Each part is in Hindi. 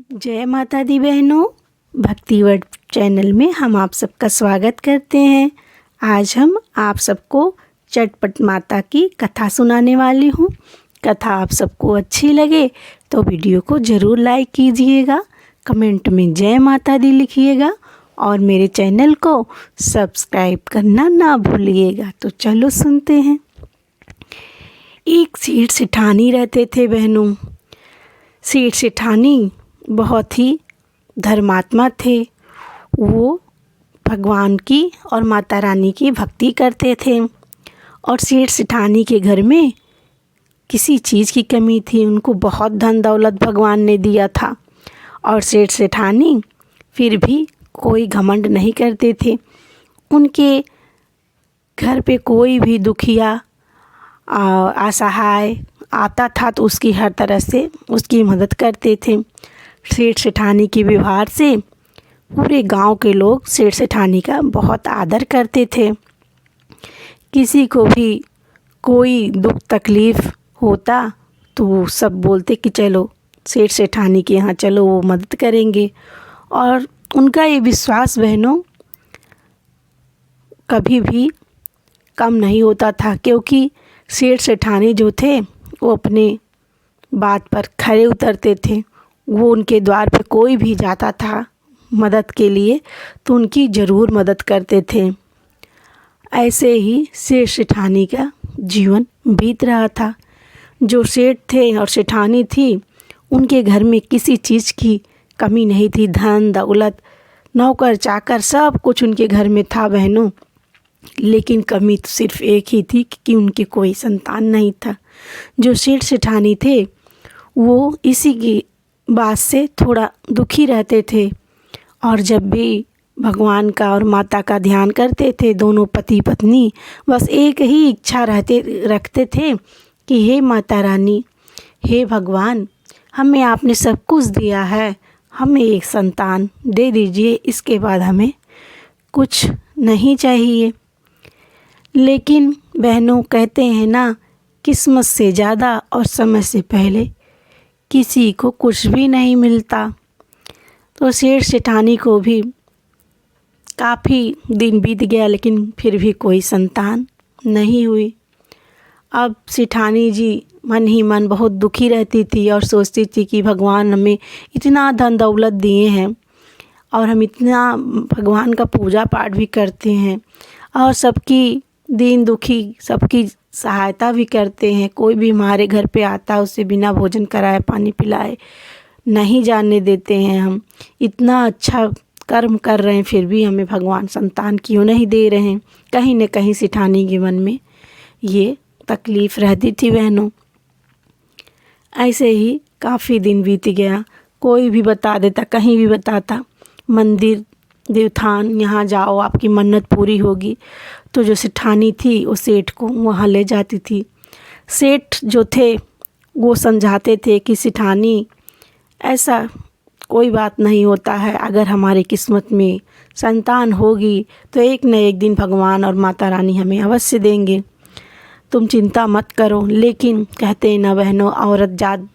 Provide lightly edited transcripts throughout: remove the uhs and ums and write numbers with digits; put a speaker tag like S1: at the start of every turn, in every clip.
S1: जय माता दी बहनों, भक्ति वर्ड चैनल में हम आप सबका स्वागत करते हैं। आज हम आप सबको चटपट माता की कथा सुनाने वाली हूँ। कथा आप सबको अच्छी लगे तो वीडियो को ज़रूर लाइक कीजिएगा, कमेंट में जय माता दी लिखिएगा और मेरे चैनल को सब्सक्राइब करना ना भूलिएगा। तो चलो सुनते हैं। एक सेठ सेठानी रहते थे बहनों। सेठ सेठानी बहुत ही धर्मात्मा थे। वो भगवान की और माता रानी की भक्ति करते थे और सेठ सेठानी के घर में किसी चीज़ की कमी थी। उनको बहुत धन दौलत भगवान ने दिया था और सेठ सेठानी फिर भी कोई घमंड नहीं करते थे। उनके घर पे कोई भी दुखिया असहाय आता था तो उसकी हर तरह से उसकी मदद करते थे। सेठ सेठानी के व्यवहार से पूरे गांव के लोग सेठ सेठानी का बहुत आदर करते थे। किसी को भी कोई दुख तकलीफ़ होता तो सब बोलते कि चलो सेठ सेठानी के यहाँ चलो, वो मदद करेंगे। और उनका ये विश्वास बहनों कभी भी कम नहीं होता था, क्योंकि सेठ सेठानी जो थे वो अपने बात पर खरे उतरते थे। वो उनके द्वार पे कोई भी जाता था मदद के लिए तो उनकी ज़रूर मदद करते थे। ऐसे ही सेठ सेठानी का जीवन बीत रहा था। जो सेठ थे और सेठानी थी, उनके घर में किसी चीज़ की कमी नहीं थी। धन दौलत, नौकर चाकर सब कुछ उनके घर में था बहनों। लेकिन कमी तो सिर्फ़ एक ही थी कि उनके कोई संतान नहीं था। जो सेठ सेठानी थे वो इसी की बात से थोड़ा दुखी रहते थे और जब भी भगवान का और माता का ध्यान करते थे, दोनों पति पत्नी बस एक ही इच्छा रखते थे कि हे माता रानी, हे भगवान, हमें आपने सब कुछ दिया है, हमें एक संतान दे दीजिए, इसके बाद हमें कुछ नहीं चाहिए। लेकिन बहनों कहते हैं ना, किस्मत से ज़्यादा और समय से पहले किसी को कुछ भी नहीं मिलता। तो सेठ सेठानी को भी काफ़ी दिन बीत गया लेकिन फिर भी कोई संतान नहीं हुई। अब सेठानी जी मन ही मन बहुत दुखी रहती थी और सोचती थी कि भगवान हमें इतना धन दौलत दिए हैं और हम इतना भगवान का पूजा पाठ भी करते हैं और सबकी दीन दुखी सबकी सहायता भी करते हैं। कोई भी हमारे घर पे आता है उसे बिना भोजन कराए पानी पिलाए नहीं जाने देते हैं। हम इतना अच्छा कर्म कर रहे हैं फिर भी हमें भगवान संतान क्यों नहीं दे रहे हैं। कहीं न कहीं सेठानी के मन में ये तकलीफ़ रहती थी बहनों। ऐसे ही काफ़ी दिन बीत गया। कोई भी बता देता, कहीं भी बताता, मंदिर देवथान यहाँ जाओ आपकी मन्नत पूरी होगी। तो जो सेठानी थी वो सेठ को वहाँ ले जाती थी। सेठ जो थे वो समझाते थे कि सेठानी, ऐसा कोई बात नहीं होता है, अगर हमारी किस्मत में संतान होगी तो एक न एक दिन भगवान और माता रानी हमें अवश्य देंगे, तुम चिंता मत करो। लेकिन कहते हैं ना बहनों, औरत जात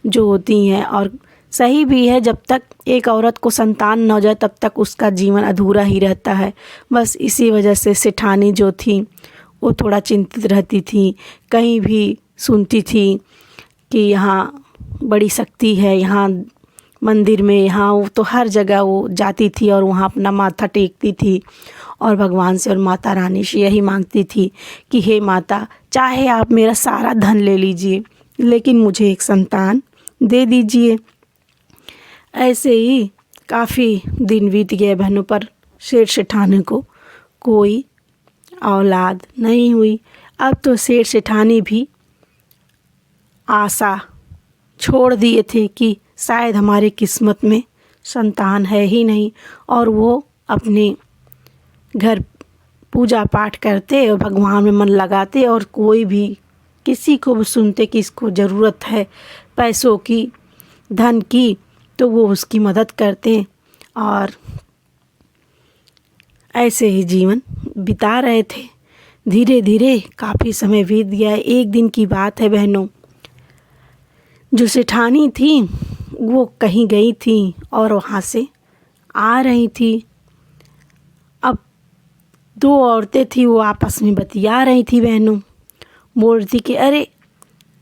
S1: जो होती हैं, और सही भी है, जब तक एक औरत को संतान न हो जाए तब तक उसका जीवन अधूरा ही रहता है। बस इसी वजह से सेठानी जो थी वो थोड़ा चिंतित रहती थी। कहीं भी सुनती थी कि यहाँ बड़ी शक्ति है, यहाँ मंदिर में, यहाँ वो तो हर जगह वो जाती थी और वहाँ अपना माथा टेकती थी और भगवान से और माता रानी से यही मांगती थी कि हे माता, चाहे आप मेरा सारा धन ले लीजिए लेकिन मुझे एक संतान दे दीजिए। ऐसे ही काफ़ी दिन बीत गए बहनों, पर सेठ सेठानी को कोई औलाद नहीं हुई। अब तो सेठ सेठानी भी आशा छोड़ दिए थे कि शायद हमारी किस्मत में संतान है ही नहीं, और वो अपने घर पूजा पाठ करते और भगवान में मन लगाते और कोई भी किसी को भी सुनते कि इसको ज़रूरत है पैसों की, धन की, तो वो उसकी मदद करते और ऐसे ही जीवन बिता रहे थे। धीरे धीरे काफ़ी समय बीत गया। एक दिन की बात है बहनों, जो सेठानी थी वो कहीं गई थी और वहाँ से आ रही थी। अब दो औरतें थी, वो आपस में बतिया रही थी बहनों। बोल रही थी कि अरे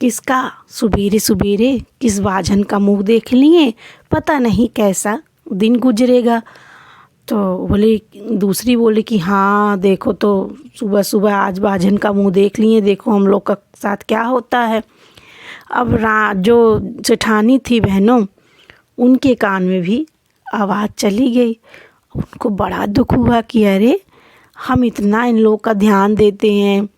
S1: किसका सुबेरे सुबेरे किस बाझन का मुंह देख लिए, पता नहीं कैसा दिन गुजरेगा। तो बोले, दूसरी बोली कि हाँ देखो तो सुबह सुबह आज बाझन का मुंह देख लिए, देखो हम लोग का साथ क्या होता है। अब जो जेठानी थी बहनों, उनके कान में भी आवाज़ चली गई। उनको बड़ा दुख हुआ कि अरे हम इतना इन लोग का ध्यान देते हैं,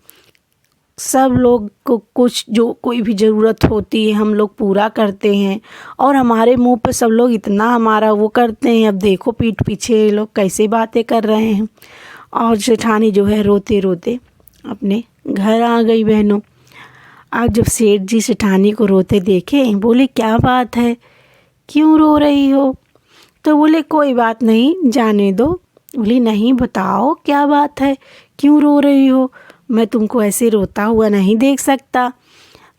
S1: सब लोग को कुछ जो कोई भी ज़रूरत होती है हम लोग पूरा करते हैं, और हमारे मुंह पे सब लोग इतना हमारा वो करते हैं। अब देखो पीठ पीछे ये लोग कैसे बातें कर रहे हैं। और जेठानी जो है रोते रोते अपने घर आ गई बहनों। आज जब सेठ जी जेठानी को रोते देखे, बोले क्या बात है, क्यों रो रही हो? तो बोले कोई बात नहीं, जाने दो। बोली नहीं, बताओ क्या बात है, क्यों रो रही हो? मैं तुमको ऐसे रोता हुआ नहीं देख सकता।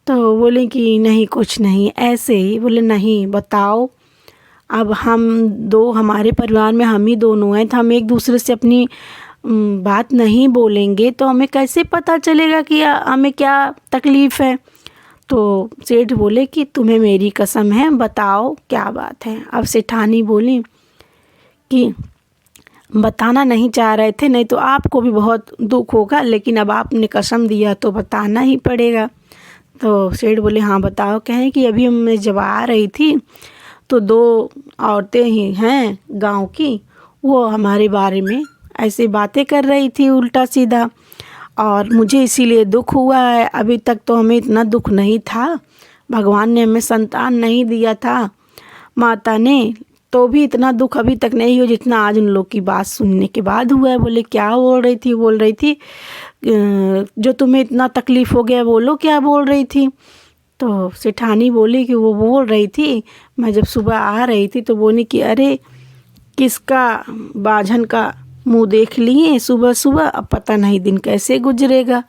S1: तो बोले कि नहीं कुछ नहीं, ऐसे ही। बोले नहीं बताओ। अब हम दो, हमारे परिवार में हम ही दोनों हैं, तो हम एक दूसरे से अपनी बात नहीं बोलेंगे तो हमें कैसे पता चलेगा कि हमें क्या तकलीफ़ है। तो सेठ बोले कि तुम्हें मेरी कसम है, बताओ क्या बात है। अब सेठानी बोली कि बताना नहीं चाह रहे थे, नहीं तो आपको भी बहुत दुख होगा, लेकिन अब आपने कसम दिया तो बताना ही पड़ेगा। तो सेठ बोले हाँ बताओ। कहें कि अभी मैं जब आ रही थी तो दो औरतें ही हैं गांव की, वो हमारे बारे में ऐसे बातें कर रही थी उल्टा सीधा, और मुझे इसीलिए दुख हुआ है। अभी तक तो हमें इतना दुख नहीं था, भगवान ने हमें संतान नहीं दिया था माता ने, तो भी इतना दुख अभी तक नहीं हुआ जितना आज उन लोग की बात सुनने के बाद हुआ है। बोले क्या बोल रही थी? बोल रही थी जो तुम्हें इतना तकलीफ़ हो गया, बोलो क्या बोल रही थी? तो सेठानी बोली कि वो बोल रही थी, मैं जब सुबह आ रही थी तो बोली कि अरे किसका बाझन का मुंह देख लिए सुबह सुबह, अब पता नहीं दिन कैसे गुजरेगा।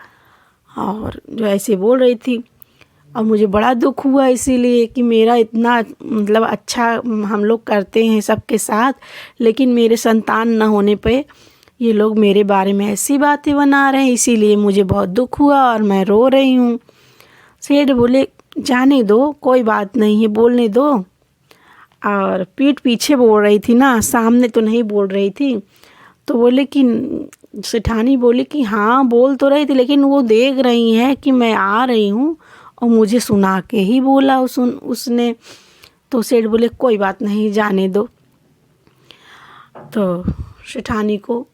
S1: और जो ऐसे बोल रही थी, और मुझे बड़ा दुख हुआ इसीलिए कि मेरा इतना मतलब अच्छा हम लोग करते हैं सबके साथ, लेकिन मेरे संतान न होने पे ये लोग मेरे बारे में ऐसी बातें बना रहे हैं, इसीलिए मुझे बहुत दुख हुआ और मैं रो रही हूँ। सेठ बोले जाने दो, कोई बात नहीं है, बोलने दो। और पीठ पीछे बोल रही थी ना, सामने तो नहीं बोल रही थी। तो बोले कि सेठानी बोली कि हाँ बोल तो रही थी, लेकिन वो देख रही है कि मैं आ रही हूँ और मुझे सुना के ही बोला उसने। तो सेठ बोले कोई बात नहीं, जाने दो। तो सेठानी को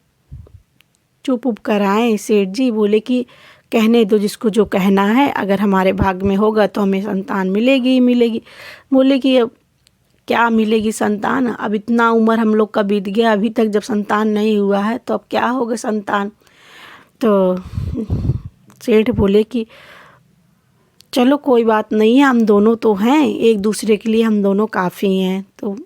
S1: चुप उप कराएं सेठ जी। बोले कि कहने दो जिसको जो कहना है, अगर हमारे भाग में होगा तो हमें संतान मिलेगी ही मिलेगी। बोले कि अब क्या मिलेगी संतान, अब इतना उम्र हम लोग का बीत गया, अभी तक जब संतान नहीं हुआ है तो अब क्या होगा संतान। तो सेठ बोले कि चलो कोई बात नहीं है, हम दोनों तो हैं, एक दूसरे के लिए हम दोनों काफ़ी हैं। तो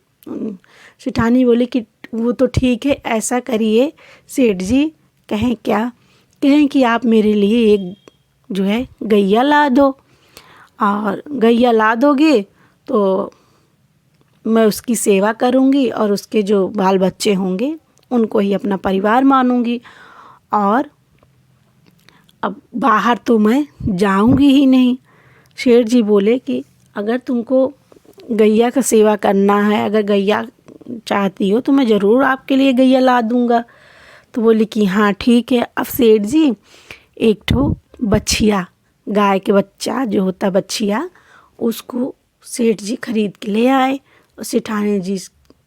S1: सेठानी बोली कि वो तो ठीक है, ऐसा करिए सेठ जी। कहें क्या? कहें कि आप मेरे लिए एक जो है गैया ला दो, और गैया ला दोगे तो मैं उसकी सेवा करूँगी और उसके जो बाल बच्चे होंगे उनको ही अपना परिवार मानूँगी, और अब बाहर तो मैं जाऊँगी ही नहीं। शेर जी बोले कि अगर तुमको गैया का सेवा करना है, अगर गैया चाहती हो तो मैं ज़रूर आपके लिए गैया ला दूँगा। तो बोली कि हाँ ठीक है। अब सेठ जी एक ठो बछिया, गाय के बच्चा जो होता बछिया, उसको सेठ जी खरीद के ले आए। और सेठानी जी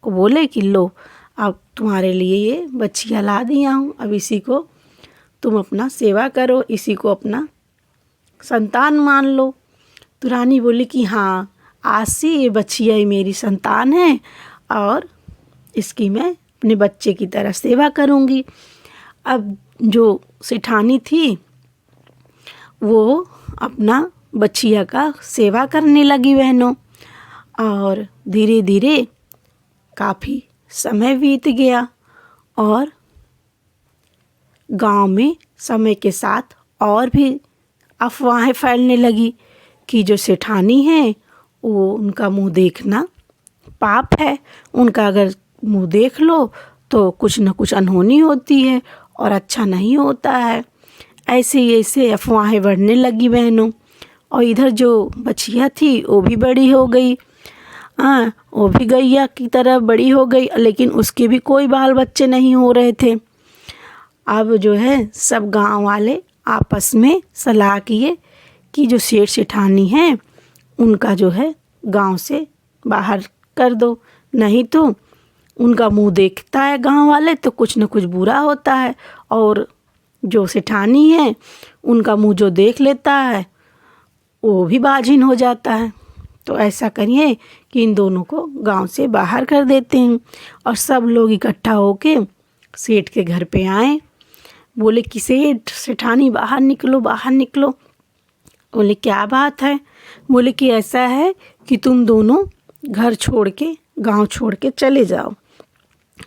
S1: को बोले कि लो अब तुम्हारे लिए ये बछिया ला दिया हूँ, अब इसी को तुम अपना सेवा करो, इसी को अपना संतान मान लो। तो रानी बोली कि हाँ आज से ये बछिया ही मेरी संतान है और इसकी मैं अपने बच्चे की तरह सेवा करूँगी। अब जो सेठानी थी वो अपना बछिया का सेवा करने लगी बहनों, और धीरे धीरे काफ़ी समय बीत गया और गांव में समय के साथ और भी अफवाहें फैलने लगी कि जो सेठानी है वो उनका मुंह देखना पाप है, उनका अगर मुँह देख लो तो कुछ न कुछ अनहोनी होती है और अच्छा नहीं होता है। ऐसे ही ऐसे अफवाहें बढ़ने लगी बहनों। और इधर जो बछिया थी वो भी बड़ी हो गई। हाँ, वो भी गैया की तरह बड़ी हो गई, लेकिन उसके भी कोई बाल बच्चे नहीं हो रहे थे। अब जो है सब गांव वाले आपस में सलाह किए कि जो सेठ सेठानी हैं उनका जो है गांव से बाहर कर दो, नहीं तो उनका मुंह देखता है गांव वाले तो कुछ न कुछ बुरा होता है, और जो सेठानी है उनका मुंह जो देख लेता है वो भी बाझिन हो जाता है। तो ऐसा करिए कि इन दोनों को गांव से बाहर कर देते हैं। और सब लोग इकट्ठा होके सेठ के घर पे आए। बोले कि सेठ सेठानी बाहर निकलो, बाहर निकलो। बोले क्या बात है? बोले कि ऐसा है कि तुम दोनों घर छोड़ के, गांव छोड़ के चले जाओ।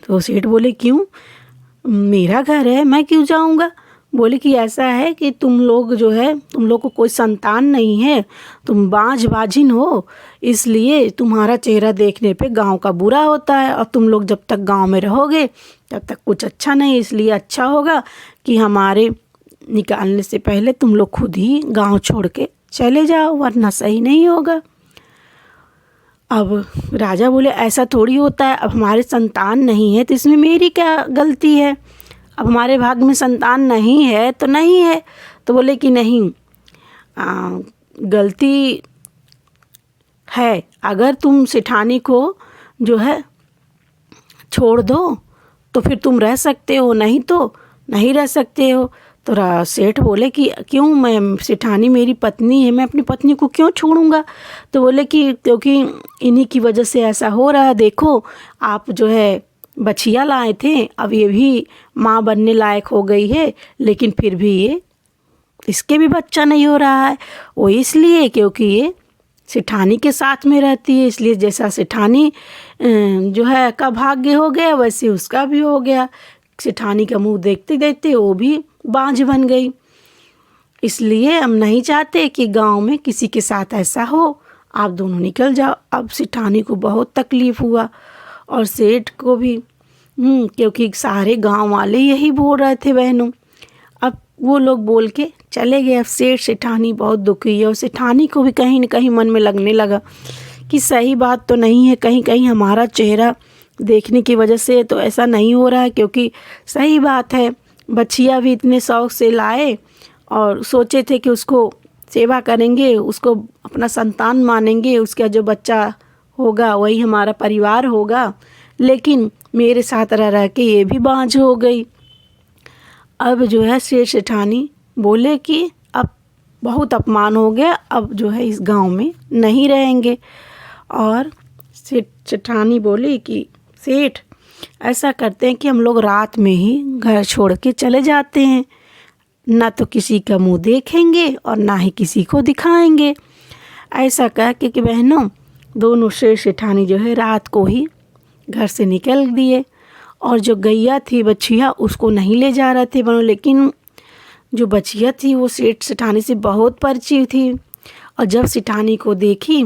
S1: तो सेठ बोले क्यों? मेरा घर है, मैं क्यों जाऊंगा? बोले कि ऐसा है कि तुम लोग जो है, तुम लोग को कोई संतान नहीं है, तुम बाझिन हो, इसलिए तुम्हारा चेहरा देखने पे गांव का बुरा होता है, और तुम लोग जब तक गांव में रहोगे तब तक कुछ अच्छा नहीं। इसलिए अच्छा होगा कि हमारे निकालने से पहले तुम लोग खुद ही गांव छोड़ के चले जाओ, वरना सही नहीं होगा। अब राजा बोले ऐसा थोड़ी होता है, अब हमारे संतान नहीं है तो इसमें मेरी क्या गलती है? अब हमारे भाग में संतान नहीं है तो नहीं है। तो बोले कि नहीं, गलती है, अगर तुम सेठानी को जो है छोड़ दो तो फिर तुम रह सकते हो, नहीं तो नहीं रह सकते हो। तो सेठ बोले कि क्यों? मैं सेठानी मेरी पत्नी है, मैं अपनी पत्नी को क्यों छोड़ूंगा? तो बोले कि क्योंकि इन्हीं की वजह से ऐसा हो रहा है। देखो आप जो है बछिया लाए थे, अब ये भी माँ बनने लायक हो गई है, लेकिन फिर भी ये इसके भी बच्चा नहीं हो रहा है। वो इसलिए क्योंकि ये सेठानी के साथ में रहती है, इसलिए जैसा सेठानी जो है का भाग्य हो गया वैसे उसका भी हो गया। सेठानी का मुंह देखते देखते वो भी बांझ बन गई। इसलिए हम नहीं चाहते कि गांव में किसी के साथ ऐसा हो, आप दोनों निकल जाओ। अब सेठानी को बहुत तकलीफ़ हुआ और सेठ को भी, क्योंकि सारे गांव वाले यही बोल रहे थे बहनों। अब वो लोग बोल के चले गए। अब सेठ सेठानी बहुत दुखी है, और सेठानी को भी कहीं न कहीं मन में लगने लगा कि सही बात तो नहीं है, कहीं कहीं हमारा चेहरा देखने की वजह से तो ऐसा नहीं हो रहा है। क्योंकि सही बात है, बछिया भी इतने शौक़ से लाए और सोचे थे कि उसको सेवा करेंगे, उसको अपना संतान मानेंगे, उसका जो बच्चा होगा वही हमारा परिवार होगा, लेकिन मेरे साथ रह रह के ये भी बांझ हो गई। अब जो है सेठ सेठानी बोले कि अब बहुत अपमान हो गया, अब जो है इस गांव में नहीं रहेंगे। और सेठ सेठानी बोली कि सेठ ऐसा करते हैं कि हम लोग रात में ही घर छोड़ के चले जाते हैं, ना तो किसी का मुंह देखेंगे और ना ही किसी को दिखाएंगे। ऐसा कह के कि बहनों दोनों सेठ सेठानी जो है रात को ही घर से निकल दिए। और जो गैया थी बछिया उसको नहीं ले जा रहे थे बनो, लेकिन जो बछिया थी वो सेठ सेठानी से बहुत परिचित थी, और जब सेठानी को देखी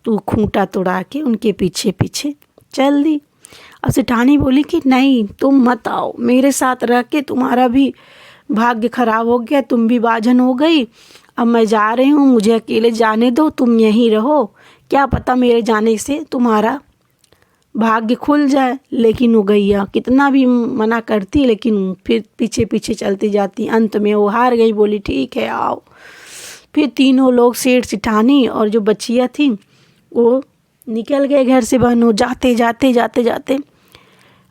S1: तो खूंटा तोड़ा के उनके पीछे पीछे चल दी। और सेठानी बोली कि नहीं तुम मत आओ, मेरे साथ रह के तुम्हारा भी भाग्य खराब हो गया, तुम भी बाझन हो गई। अब मैं जा रही हूँ, मुझे अकेले जाने दो, तुम यहीं रहो, क्या पता मेरे जाने से तुम्हारा भाग्य खुल जाए। लेकिन वो गैया कितना भी मना करती, लेकिन फिर पीछे पीछे चलती जाती। अंत में वो हार गई, बोली ठीक है आओ। फिर तीनों लोग सेठ सेठानी और जो बछिया थी वो निकल गए घर से बहनों। जाते जाते जाते जाते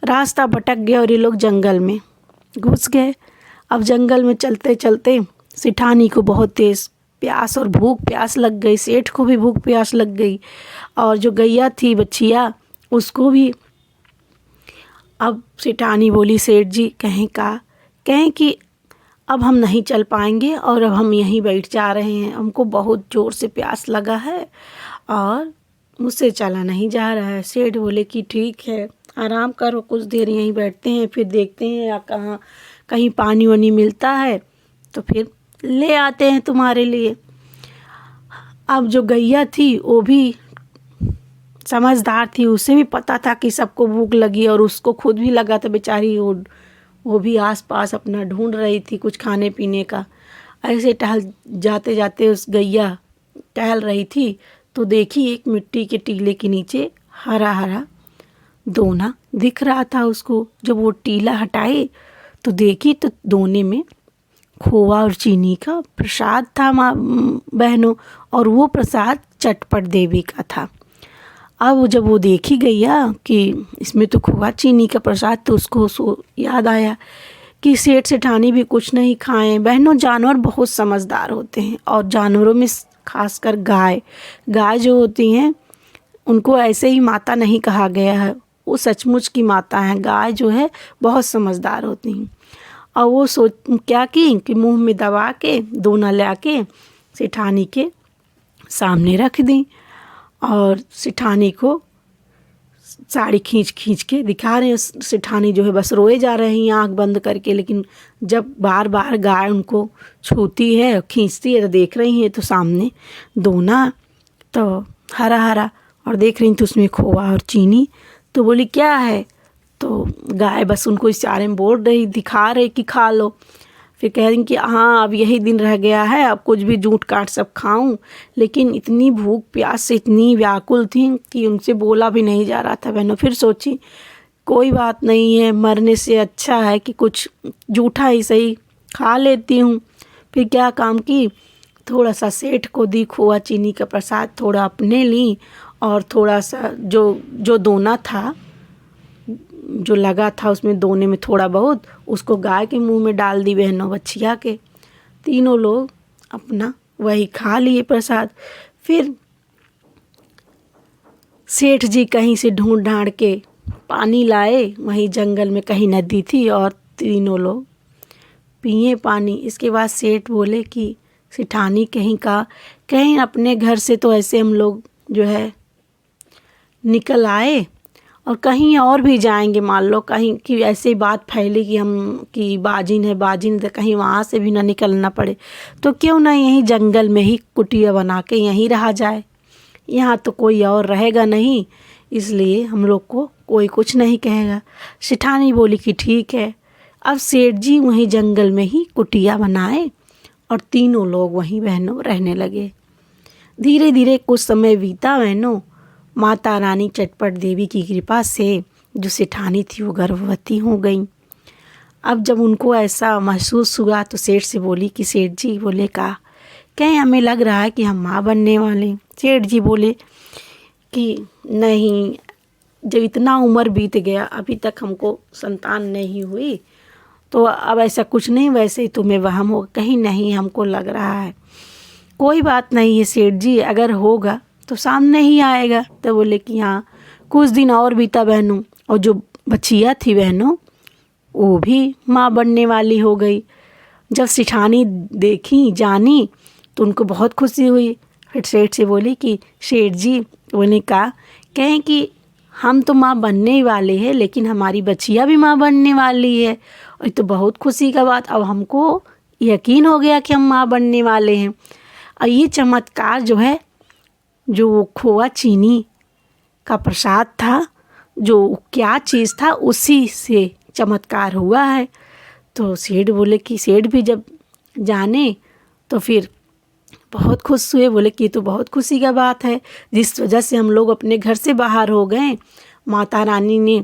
S1: रास्ता भटक गया और ये लोग जंगल में घुस गए। अब जंगल में चलते चलते सेठानी को बहुत तेज़ प्यास और भूख प्यास लग गई, सेठ को भी भूख प्यास लग गई, और जो गैया थी बछिया उसको भी। अब सेठानी बोली सेठ जी कहें कि अब हम नहीं चल पाएंगे और अब हम यहीं बैठ जा रहे हैं, हमको बहुत ज़ोर से प्यास लगा है और मुझसे चला नहीं जा रहा है। सेठ बोले कि ठीक है आराम करो, कुछ देर यहीं बैठते हैं, फिर देखते हैं या कहीं पानी वानी मिलता है तो फिर ले आते हैं तुम्हारे लिए। अब जो गैया थी वो भी समझदार थी, उसे भी पता था कि सबको भूख लगी और उसको खुद भी लगा था बेचारी। वो भी आसपास अपना ढूंढ रही थी कुछ खाने पीने का। ऐसे टहल जाते जाते उस गैया टहल रही थी तो देखी एक मिट्टी के टीले के नीचे हरा हरा दोना दिख रहा था उसको। जब वो टीला हटाए तो देखी तो दोने में खोआ और चीनी का प्रसाद था माँ बहनों, और वो प्रसाद चटपट देवी का था। अब जब वो देखी गैया कि इसमें तो खोआ चीनी का प्रसाद, तो उसको याद आया कि सेठ सेठानी भी कुछ नहीं खाएं। बहनों, जानवर बहुत समझदार होते हैं, और जानवरों में खासकर गाय जो होती हैं उनको ऐसे ही माता नहीं कहा गया है, वो सचमुच की माता हैं। गाय जो है बहुत समझदार होती हैं। और वो क्या कि मुंह में दबा के दोना ला के सेठानी के सामने रख दी, और सेठानी को साड़ी खींच के दिखा रहे हैं। सेठानी जो है बस रोए जा रही हैं आँख बंद करके, लेकिन जब बार बार गाय उनको छूती है खींचती है तो देख रही हैं तो सामने दोना तो हरा हरा, और देख रही तो उसमें खोआ और चीनी। तो बोली क्या है, तो गाय बस उनको इशारे में बोल रही, दिखा रही कि खा लो। फिर कह रही कि हाँ अब यही दिन रह गया है, अब कुछ भी जूठ काट सब खाऊं। लेकिन इतनी भूख प्यास से इतनी व्याकुल थी कि उनसे बोला भी नहीं जा रहा था। बहनों, फिर सोची कोई बात नहीं है, मरने से अच्छा है कि कुछ जूठा ही सही खा लेती हूँ। फिर क्या काम की, थोड़ा सा सेठ को दी खोआ चीनी का प्रसाद, थोड़ा अपने ली, और थोड़ा सा जो दोना था जो लगा था उसमें दोने में थोड़ा बहुत उसको गाय के मुंह में डाल दी बहनों बछिया के। तीनों लोग अपना वही खा लिए प्रसाद। फिर सेठ जी कहीं से ढूंढ ढांड के पानी लाए, वहीं जंगल में कहीं नदी थी, और तीनों लोग पिए पानी। इसके बाद सेठ बोले कि सेठानी कहीं अपने घर से तो ऐसे हम लोग जो है निकल आए, और कहीं और भी जाएंगे, मान लो कहीं कि ऐसी बात फैली कि बाजिन है तो कहीं वहाँ से भी ना निकलना पड़े, तो क्यों ना यहीं जंगल में ही कुटिया बना के यहीं रहा जाए। यहाँ तो कोई और रहेगा नहीं, इसलिए हम लोग को कोई कुछ नहीं कहेगा। सेठानी बोली कि ठीक है। अब सेठ जी वहीं जंगल में ही कुटिया बनाए, और तीनों लोग वहीं बहनों रहने लगे। धीरे धीरे कुछ समय बीता बहनों। माता रानी चटपट देवी की कृपा से जो सेठानी थी वो गर्भवती हो गई। अब जब उनको ऐसा महसूस हुआ तो सेठ से बोली कि सेठ जी, बोले कहीं हमें लग रहा है कि हम माँ बनने वाले। सेठ जी बोले कि नहीं, जब इतना उम्र बीत गया अभी तक हमको संतान नहीं हुई, तो अब ऐसा कुछ नहीं, वैसे ही तुम्हें वहम हो, कहीं नहीं हमको लग रहा है। कोई बात नहीं है सेठ जी, अगर होगा तो सामने ही आएगा। तो बोले कि हाँ। कुछ दिन और बीता बहनों, और जो बचिया थी बहनों वो भी माँ बनने वाली हो गई। जब सेठानी देखी जानी तो उनको बहुत खुशी हुई। फिर सेठ से बोली कि सेठ जी, उन्होंने कहें कि हम तो माँ बनने ही वाले हैं, लेकिन हमारी बचिया भी माँ बनने वाली है, और तो बहुत खुशी का बात, अब हमको यकीन हो गया कि हम माँ बनने वाले हैं। और ये चमत्कार जो है, जो खोआ चीनी का प्रसाद था, जो क्या चीज़ था, उसी से चमत्कार हुआ है। तो सेठ बोले कि सेठ भी जब जाने तो फिर बहुत खुश हुए। बोले कि ये तो बहुत खुशी का बात है, जिस वजह से हम लोग अपने घर से बाहर हो गए, माता रानी ने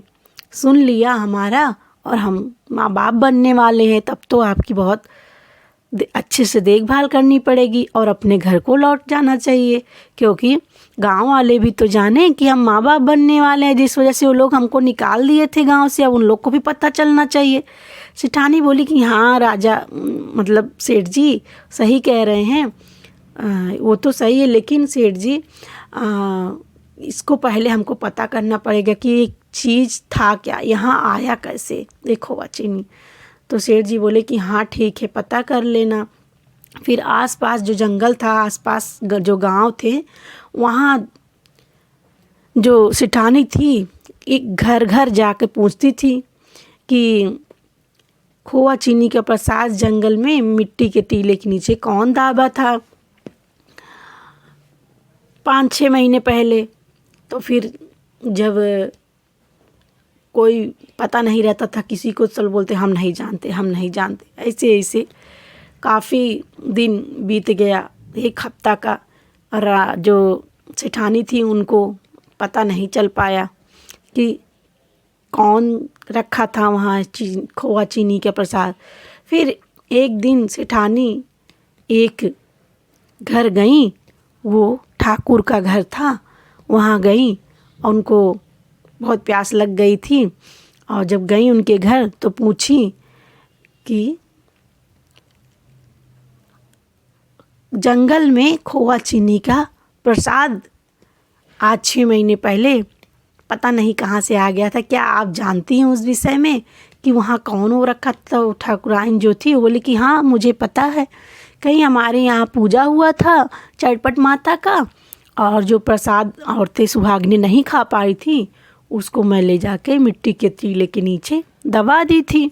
S1: सुन लिया हमारा, और हम माँ बाप बनने वाले हैं। तब तो आपकी बहुत अच्छे से देखभाल करनी पड़ेगी, और अपने घर को लौट जाना चाहिए, क्योंकि गांव वाले भी तो जाने कि हम माँ बाप बनने वाले हैं, जिस वजह से वो लोग हमको निकाल दिए थे गांव से, अब उन लोग को भी पता चलना चाहिए। सेठानी बोली कि हाँ राजा, मतलब सेठ जी सही कह रहे हैं, वो तो सही है, लेकिन सेठ जी इसको पहले हमको पता करना पड़ेगा कि एक चीज़ था क्या, यहाँ आया कैसे, देखो बचीनी। तो सेठ जी बोले कि हाँ ठीक है, पता कर लेना। फिर आसपास जो जंगल था, आसपास जो गांव थे, वहाँ जो सेठानी थी एक घर घर जाके पूछती थी कि खोआ चीनी का प्रसाद जंगल में मिट्टी के टीले के नीचे कौन दाबा था 5-6 महीने पहले। तो फिर जब कोई पता नहीं रहता था किसी को, चल बोलते हम नहीं जानते, हम नहीं जानते। ऐसे ऐसे काफ़ी दिन बीत गया, 1 हफ्ता का। और जो सेठानी थी उनको पता नहीं चल पाया कि कौन रखा था वहाँ खोआ चीनी का प्रसाद। फिर एक दिन सेठानी एक घर गई, वो ठाकुर का घर था, वहाँ गई और उनको बहुत प्यास लग गई थी। और जब गई उनके घर तो पूछी कि जंगल में खोआ चीनी का प्रसाद आज 6 महीने पहले पता नहीं कहाँ से आ गया था, क्या आप जानती हैं उस विषय में कि वहाँ कौन हो रखा था? ठाकुराइन जो थी वो बोली कि हाँ मुझे पता है, कहीं हमारे यहाँ पूजा हुआ था चटपट माता का, और जो प्रसाद औरतें सुहागिनी नहीं खा पाई थी उसको मैं ले जाके मिट्टी के टीले के नीचे दबा दी थी।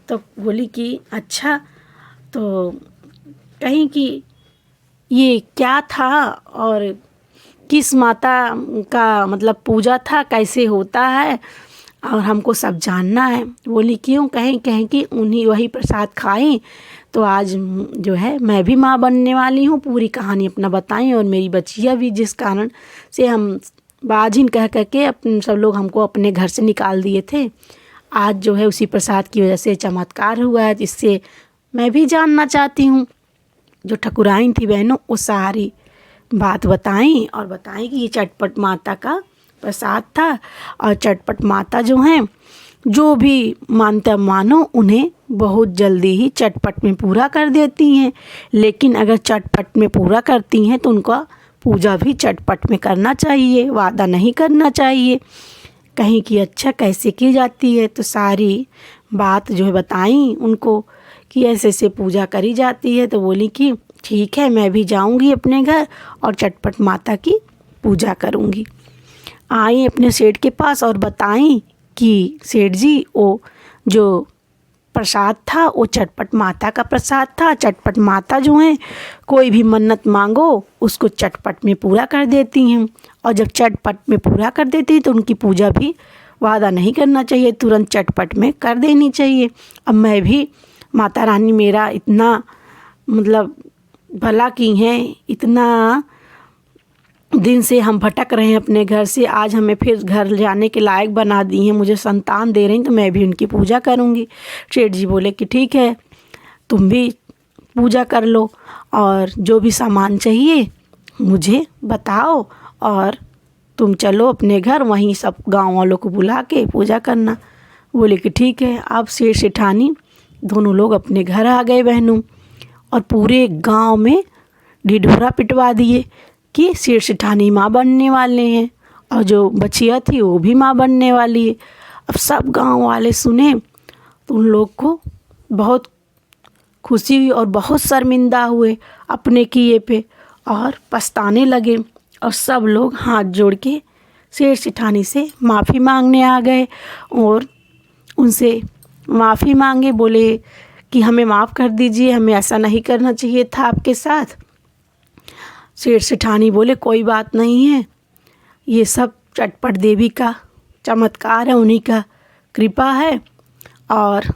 S1: तो बोली कि अच्छा, तो कहीं कि ये क्या था और किस माता का मतलब पूजा था, कैसे होता है, और हमको सब जानना है। बोली क्यों? कहें कि उन्हीं वही प्रसाद खाई तो आज जो है मैं भी माँ बनने वाली हूँ। पूरी कहानी अपना बताई और मेरी बचिया भी, जिस कारण से हम बाजिन कह के अपने सब लोग हमको अपने घर से निकाल दिए थे। आज जो है उसी प्रसाद की वजह से चमत्कार हुआ है, जिससे मैं भी जानना चाहती हूँ। जो ठाकुराइन थी बहनों वो सारी बात बताई और बताई कि ये चटपट माता का प्रसाद था। और चटपट माता जो हैं, जो भी मानता मानो उन्हें बहुत जल्दी ही चटपट में पूरा कर देती हैं। लेकिन अगर चटपट में पूरा करती हैं तो उनका पूजा भी चटपट में करना चाहिए, वादा नहीं करना चाहिए। कहीं कि अच्छा कैसे की जाती है, तो सारी बात जो है बताई उनको कि ऐसे ऐसे पूजा करी जाती है। तो बोली कि ठीक है मैं भी जाऊंगी अपने घर और चटपट माता की पूजा करूंगी। आई अपने सेठ के पास और बताई कि सेठ जी वो जो प्रसाद था वो चटपट माता का प्रसाद था। चटपट माता जो हैं कोई भी मन्नत मांगो उसको चटपट में पूरा कर देती हैं, और जब चटपट में पूरा कर देती तो उनकी पूजा भी वादा नहीं करना चाहिए, तुरंत चटपट में कर देनी चाहिए। अब मैं भी माता रानी मेरा इतना मतलब भला की हैं, इतना दिन से हम भटक रहे हैं अपने घर से, आज हमें फिर घर जाने के लायक बना दी हैं, मुझे संतान दे रही हैं, तो मैं भी उनकी पूजा करूँगी। सेठ जी बोले कि ठीक है तुम भी पूजा कर लो और जो भी सामान चाहिए मुझे बताओ और तुम चलो अपने घर, वहीं सब गाँव वालों को बुला के पूजा करना। बोले कि ठीक है। अब सेठ सेठानी दोनों लोग अपने घर आ गए बहनों, और पूरे गांव में ढिढोरा पिटवा दिए कि सेठ सेठानी माँ बनने वाले हैं और जो बचिया थी वो भी माँ बनने वाली है। अब सब गांव वाले सुने तो उन लोग को बहुत खुशी हुई और बहुत शर्मिंदा हुए अपने किए पे और पछताने लगे, और सब लोग हाथ जोड़ के सेठ सेठानी से माफ़ी मांगने आ गए और उनसे माफ़ी मांगे। बोले कि हमें माफ़ कर दीजिए, हमें ऐसा नहीं करना चाहिए था आपके साथ। सेठ सेठानी बोले कोई बात नहीं है, ये सब चटपट देवी का चमत्कार है, उन्हीं का कृपा है। और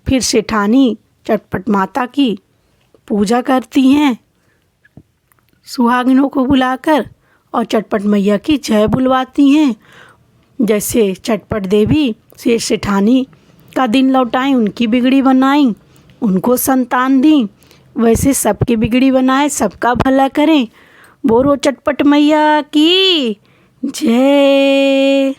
S1: फिर सेठानी चटपट माता की पूजा करती हैं सुहागिनों को बुलाकर और चटपट मैया की जय बुलवाती हैं। जैसे चटपट देवी सेठ सेठानी का दिन लौटाई, उनकी बिगड़ी बनाई, उनको संतान दी, वैसे सबकी बिगड़ी बनाए, सबका भला करें। बोलो चटपट मैया की जय।